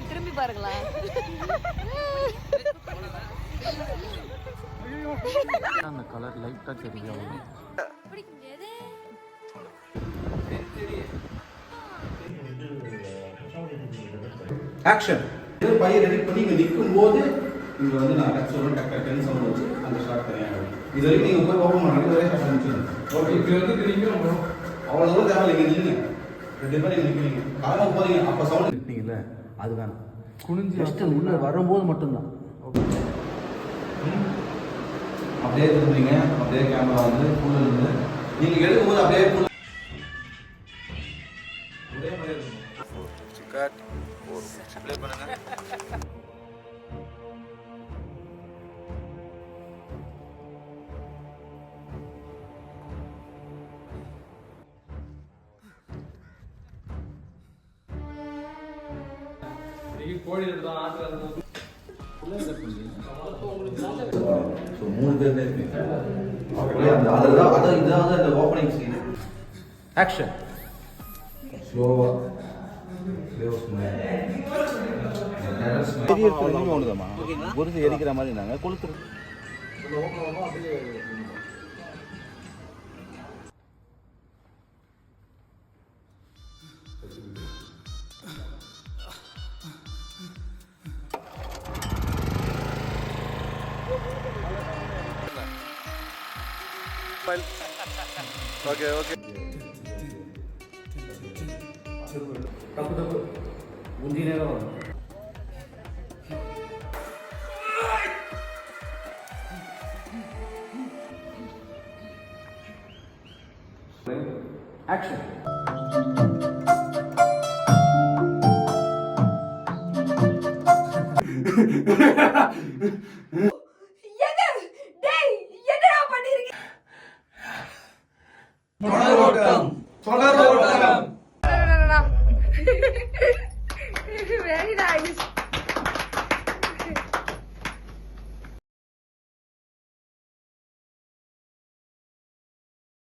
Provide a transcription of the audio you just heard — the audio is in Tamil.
திரும்பி பாருங்களேன். அந்த கலர் லைட்டா தெரியும். ஆக்ஷன். பையன் ரெடி பண்ணி இங்க நிற்கும் போது இங்க வந்து நான் டக் சொல்றேன், டக் டக் சவுண்ட் வச்சு அந்த ஷாட் தனியாக இது வரைக்கும் நீங்க போய் ஓப்பன் பண்ணி ஒரே ஷாட் முடிச்சிருங்க. ஓகே, இப்போ வந்து நீங்க அவ்வளோ தூரம் தேவை இல்லை, நில்லுங்க. ரெண்டு பேரும் இங்கே நிற்கிறீங்க, காரணம் போறீங்க, அப்போ சவுண்ட் நிற்பீங்கல்ல, அது வேணும். குனிஞ்சு ஜஸ்ட் உள்ள வரும்போது மட்டும்தான். அப்படியே திரும்புறீங்க, அப்படியே கேமரா வந்து ஃபுல்ல இருந்து நீங்க எடுக்கும்போது அப்படியே ஃபுல் ஒரே மாதிரி இருக்கும். கட் ப்ளே பண்ணுங்க. கோடி தான் ஆத்துல ஸோ 3 பேர் இருப்பீங்க. அதான் இந்த ஓப்பனிங் சீன். ஆக்ஷன். ஸ்லோவா ஒன்றுதாம்மா குருத்து எரிக்கிற மாதிரி நாங்கள் கொளுத்துரு. Okay okay. தப்பு தப்பு முந்தி நேரம் வரும். ஆக்ஷன்.